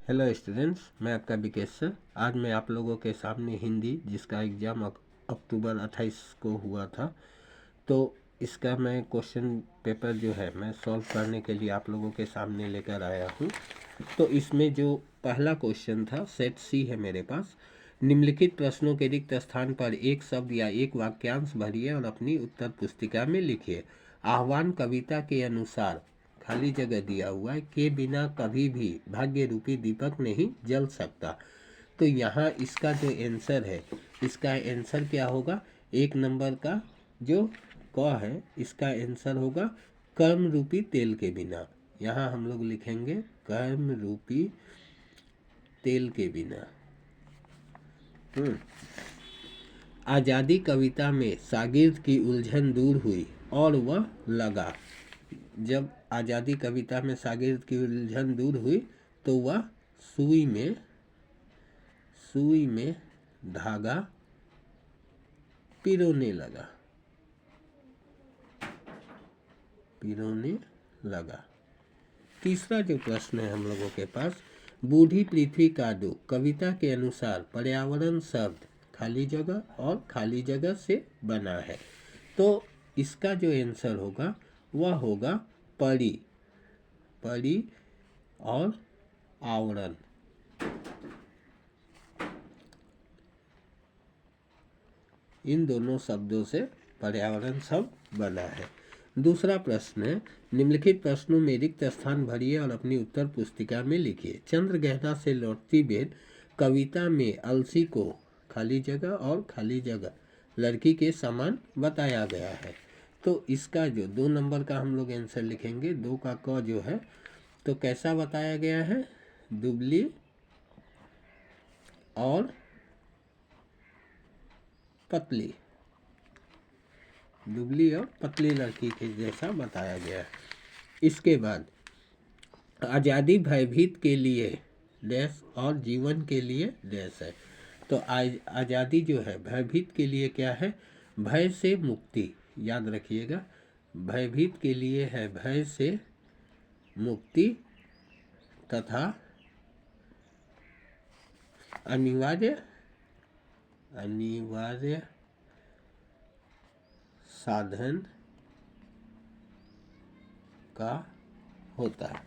Hello students, मैं आपका Vikesh sir. आज मैं आप लोगों के सामने हिंदी, जिसका एग्ज़ाम अक्टूबर 28 को हुआ था, तो इसका मैं क्वेश्चन पेपर जो है मैं सॉल्व करने के लिए आप लोगों के सामने लेकर आया हूँ। तो इसमें जो पहला क्वेश्चन था, सेट सी है मेरे पास। निम्नलिखित प्रश्नों के रिक्त स्थान पर एक शब्द या एक वाक्यांश भरिए और अपनी उत्तर पुस्तिका में लिखिए। आह्वान कविता के अनुसार खाली जगह दिया हुआ है के बिना कभी भी भाग्य रूपी दीपक नहीं जल सकता। तो यहाँ इसका जो आंसर है, इसका आंसर क्या होगा? एक नंबर का जो क है, इसका आंसर होगा कर्म रूपी तेल के बिना। यहाँ हम लोग लिखेंगे कर्म रूपी तेल के बिना। आज़ादी कविता में शागिर्द की उलझन दूर हुई और वह लगा। जब आज़ादी कविता में शागिर्द की उलझन दूर हुई तो वह सुई में धागा पिरोने लगा। तीसरा जो प्रश्न है हम लोगों के पास, बूढ़ी पृथ्वी का दुख कविता के अनुसार पर्यावरण शब्द खाली जगह और खाली जगह से बना है। तो इसका जो आंसर होगा वह होगा परी और आवरण। इन दोनों शब्दों से पर्यावरण शब्द बना है। दूसरा प्रश्न है, निम्नलिखित प्रश्नों में रिक्त स्थान भरिए और अपनी उत्तर पुस्तिका में लिखिए। चंद्रग्रहण से लौटती बेर कविता में अलसी को खाली जगह और खाली जगह लड़की के समान बताया गया है। तो इसका जो 2 नंबर का हम लोग आंसर लिखेंगे, 2 का क जो है तो कैसा बताया गया है? दुबली और पतली लड़की के जैसा बताया गया है। इसके बाद आज़ादी भयभीत के लिए डैश और जीवन के लिए डैश है। तो आज़ादी जो है भयभीत के लिए क्या है? भय से मुक्ति। याद रखिएगा, भयभीत के लिए है भय से मुक्ति तथा अनिवार्य साधन का होता है।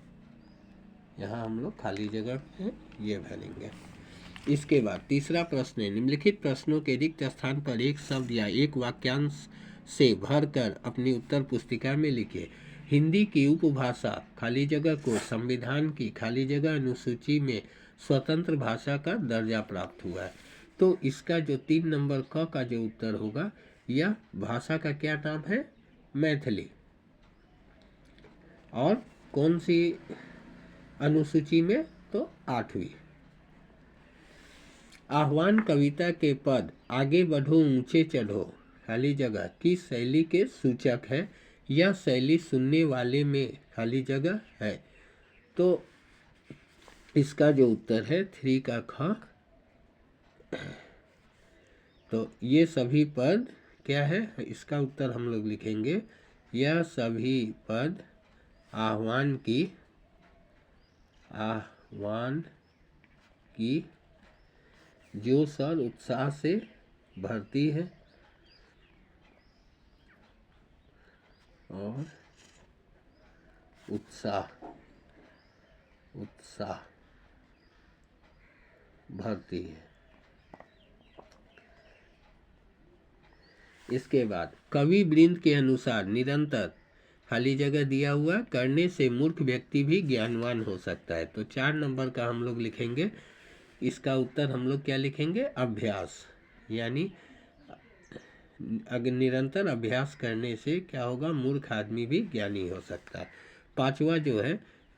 यहाँ हम लोग खाली जगह में ये भरेंगे। इसके बाद तीसरा प्रश्न है, निम्नलिखित प्रश्नों के रिक्त स्थान पर एक शब्द या एक वाक्यांश से भरकर अपनी उत्तर पुस्तिका में लिखिए। हिंदी की उपभाषा खाली जगह को संविधान की खाली जगह अनुसूची में स्वतंत्र भाषा का दर्जा प्राप्त हुआ है। तो इसका जो 3 नंबर क का जो उत्तर होगा, यह भाषा का क्या नाम है? मैथिली। और कौन सी अनुसूची में? तो 8वीं। आह्वान कविता के पद आगे बढ़ो ऊंचे चढ़ो खाली जगह की शैली के सूचक है। यह शैली सुनने वाले में खाली जगह है। तो इसका जो उत्तर है 3 का ख। तो ये सभी पद क्या है? इसका उत्तर हम लोग लिखेंगे, यह सभी पद आह्वान की जोश और उत्साह से भरती है और उत्साह भरती है। इसके बाद कवि वृंद के अनुसार निरंतर खाली जगह दिया हुआ करने से मूर्ख व्यक्ति भी ज्ञानवान हो सकता है। तो 4 नंबर का हम लोग लिखेंगे। इसका उत्तर हम लोग क्या लिखेंगे? अभ्यास। यानी अगर निरंतर अभ्यास करने से क्या होगा? मूर्ख आदमी भी ज्ञानी हो सकता है। 5वां जो है,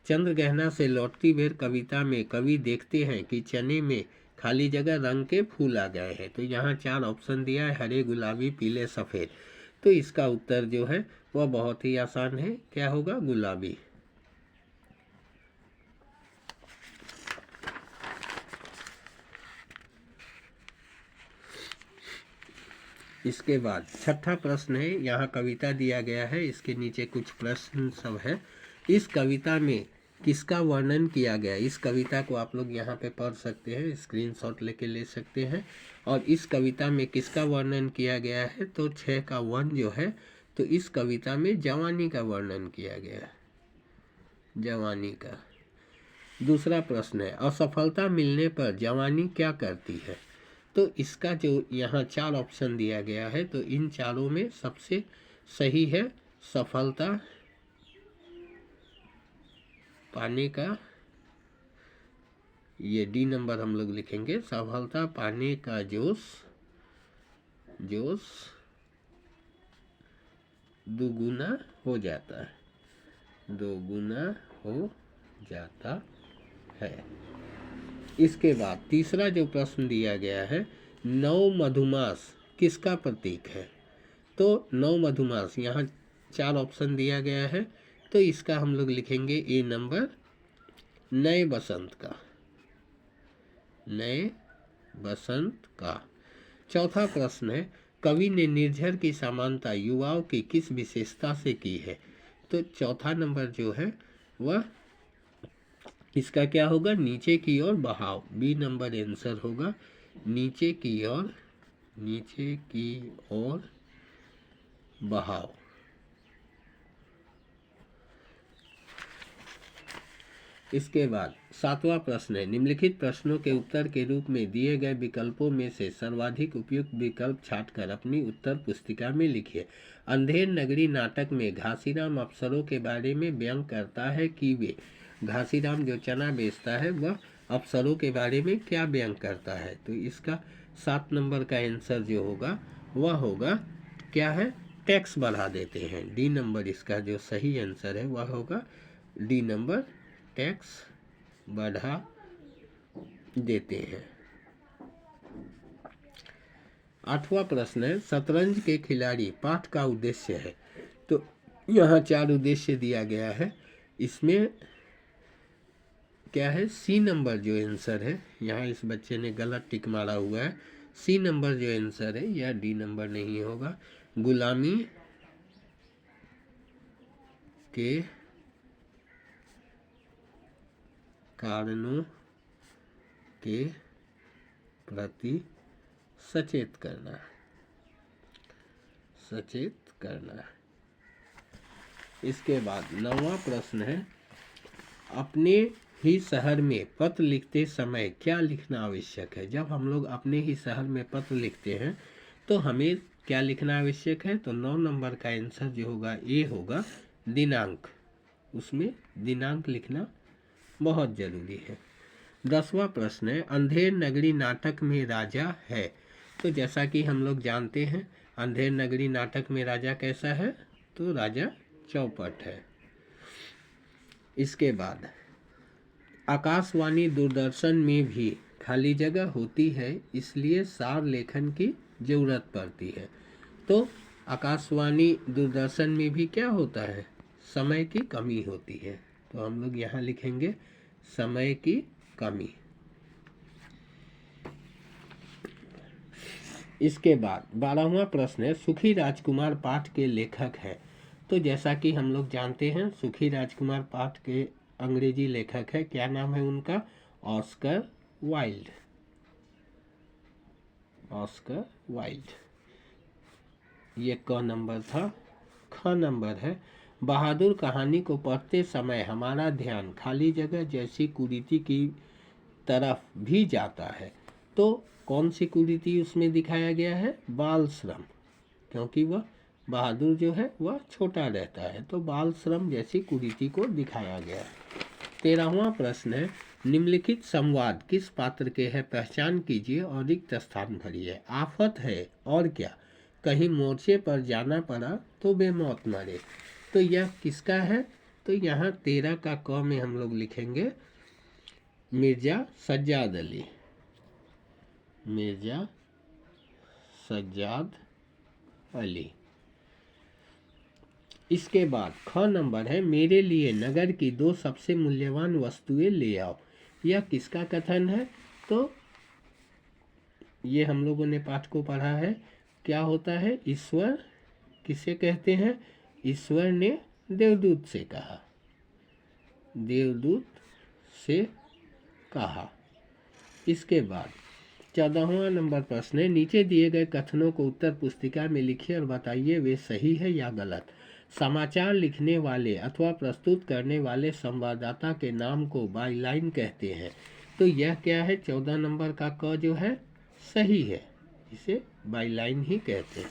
चंद्रग्रहण से लौटती बेर कविता में कवि देखते हैं कि चने में खाली जगह रंग के फूल आ गए हैं। तो यहाँ 4 ऑप्शन दिया है, हरे, गुलाबी, पीले, सफ़ेद। तो इसका उत्तर जो है वह बहुत ही आसान है, क्या होगा? गुलाबी। इसके बाद 6ठा प्रश्न है, यहाँ कविता दिया गया है, इसके नीचे कुछ प्रश्न सब है। इस कविता में किसका वर्णन किया गया। इस कविता को आप लोग यहाँ पे पढ़ सकते हैं, स्क्रीनशॉट लेके ले सकते हैं। और इस कविता में किसका वर्णन किया गया है, तो 6 का 1 जो है, तो इस कविता में जवानी का वर्णन किया गया है, जवानी का। दूसरा प्रश्न है, असफलता मिलने पर जवानी क्या करती है। तो इसका जो यहाँ 4 ऑप्शन दिया गया है, तो इन चारों में सबसे सही है सफलता पाने का, ये डी नंबर हम लोग लिखेंगे। सफलता पाने का जोश दुगुना हो जाता है, दोगुना हो जाता है। इसके बाद तीसरा जो प्रश्न दिया गया है, नौ मधुमास किसका प्रतीक है। तो नौ मधुमास, यहाँ 4 ऑप्शन दिया गया है, तो इसका हम लोग लिखेंगे ए नंबर, नए बसंत का, नए बसंत का। चौथा प्रश्न है, कवि ने निर्झर की समानता युवाओं की किस विशेषता से की है। तो चौथा नंबर जो है वह इसका क्या होगा, नीचे की ओर बहाव, बी नंबर आंसर होगा, नीचे की ओर बहाव। इसके बाद 7वां प्रश्न है, निम्नलिखित प्रश्नों के उत्तर के रूप में दिए गए विकल्पों में से सर्वाधिक उपयुक्त विकल्प छांटकर अपनी उत्तर पुस्तिका में लिखिए। अंधेर नगरी नाटक में घासीराम अफसरों के बारे में व्यंग करता है कि वे, घासीराम जो चना बेचता है वह अफसरों के बारे में क्या व्यंग करता है। तो इसका 7 नंबर का आंसर जो होगा वह होगा, क्या है, टैक्स बढ़ा देते हैं। डी नंबर इसका जो सही आंसर है वह होगा डी नंबर, टैक्स बढ़ा देते हैं। 8वां प्रश्न है, शतरंज के खिलाड़ी पाठ का उद्देश्य है। तो यहाँ 4 उद्देश्य दिया गया है, इसमें क्या है, सी नंबर जो आंसर है, यहाँ इस बच्चे ने गलत टिक मारा हुआ है, सी नंबर जो आंसर है, यह डी नंबर नहीं होगा, गुलामी के कारणों के प्रति सचेत करना। इसके बाद 9वां प्रश्न है, अपने ही शहर में पत्र लिखते समय क्या लिखना आवश्यक है। जब हम लोग अपने ही शहर में पत्र लिखते हैं तो हमें क्या लिखना आवश्यक है। तो 9 नंबर का आंसर जो होगा ए होगा, दिनांक, उसमें दिनांक लिखना बहुत जरूरी है। 10वां प्रश्न है, अंधेर नगरी नाटक में राजा है। तो जैसा कि हम लोग जानते हैं, अंधेर नगरी नाटक में राजा कैसा है, तो राजा चौपट है। इसके बाद आकाशवाणी दूरदर्शन में भी खाली जगह होती है, इसलिए सार लेखन की जरूरत पड़ती है। तो आकाशवाणी दूरदर्शन में भी क्या होता है, समय की कमी होती है। तो हम लोग यहाँ लिखेंगे समय की कमी। इसके बाद 12वां प्रश्न है, सुखी राजकुमार पाठ के लेखक है। तो जैसा कि हम लोग जानते हैं, सुखी राजकुमार पाठ के अंग्रेजी लेखक है, क्या नाम है उनका, ऑस्कर वाइल्ड। ऑस्कर वाइल्ड, ये क नंबर था। ख नंबर है, बहादुर कहानी को पढ़ते समय हमारा ध्यान खाली जगह जैसी कुरीति की तरफ भी जाता है। तो कौन सी कुरीति उसमें दिखाया गया है, बाल श्रम, क्योंकि वह बहादुर जो है वह छोटा रहता है, तो बाल श्रम जैसी कुरीति को दिखाया गया है। 13वां प्रश्न है, निम्नलिखित संवाद किस पात्र के है, पहचान कीजिए और रिक्त स्थान भरिए। आफत है और क्या, कहीं मोर्चे पर जाना पड़ा तो बेमौत मरे। तो यह किसका है, तो यहाँ 13 का क में हम लोग लिखेंगे मिर्जा सज्जाद अली, मिर्जा सज्जाद अली। इसके बाद ख नंबर है, मेरे लिए नगर की 2 सबसे मूल्यवान वस्तुएं ले आओ। यह किसका कथन है, तो ये हम लोगों ने पाठ को पढ़ा है, क्या होता है, ईश्वर किसे कहते हैं, ईश्वर ने देवदूत से कहा, देवदूत से कहा। इसके बाद 14वां नंबर प्रश्न है, नीचे दिए गए कथनों को उत्तर पुस्तिका में लिखिए और बताइए वे सही है या गलत। समाचार लिखने वाले अथवा प्रस्तुत करने वाले संवाददाता के नाम को बाईलाइन कहते हैं। तो यह क्या है, 14 नंबर का क जो है सही है, इसे बाईलाइन ही कहते हैं।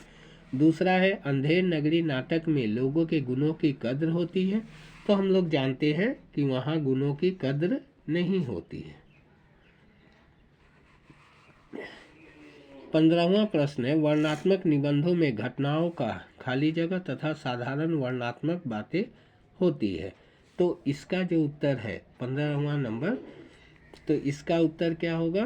दूसरा है, अंधेर नगरी नाटक में लोगों के गुणों की कद्र होती है। तो हम लोग जानते हैं कि वहाँ गुणों की कद्र नहीं होती है। 15वां प्रश्न है, वर्णनात्मक निबंधों में घटनाओं का खाली जगह तथा साधारण वर्णनात्मक बातें होती है। तो इसका जो उत्तर है 15वां नंबर, तो इसका उत्तर क्या होगा,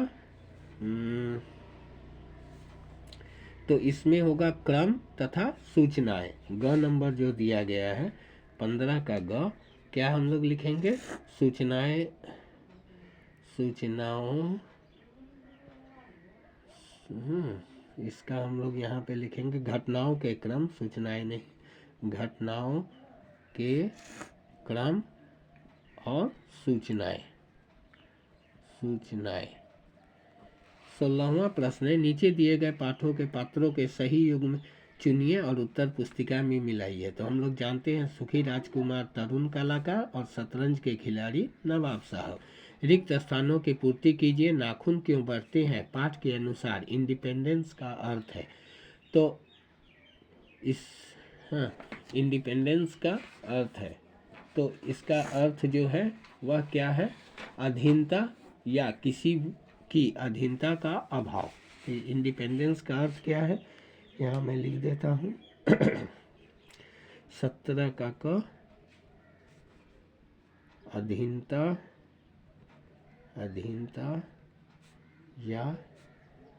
तो इसमें होगा क्रम तथा सूचनाएं। ग नंबर जो दिया गया है 15 का ग, क्या हम लोग लिखेंगे, सूचनाएं, सूचनाओं, इसका हम लोग यहाँ पे लिखेंगे घटनाओं के क्रम, सूचनाएं नहीं, घटनाओं के क्रम और सूचनाएं। 16वां प्रश्न है, नीचे दिए गए पाठों के पात्रों के सही युग्म चुनिए और उत्तर पुस्तिका में मिलाइए। तो हम लोग जानते हैं सुखी राजकुमार तरुण कलाकार और शतरंज के खिलाड़ी नवाब साहब। रिक्त स्थानों की पूर्ति कीजिए। नाखून क्यों बढ़ते हैं, पाठ के अनुसार इंडिपेंडेंस का अर्थ है। तो इस इंडिपेंडेंस का अर्थ है, तो इसका अर्थ जो है वह क्या है, अधीनता या किसी की अधीनता का अभाव। इंडिपेंडेंस का अर्थ क्या है, यहाँ मैं लिख देता हूँ 17 का क, अधीनता, अधीनता या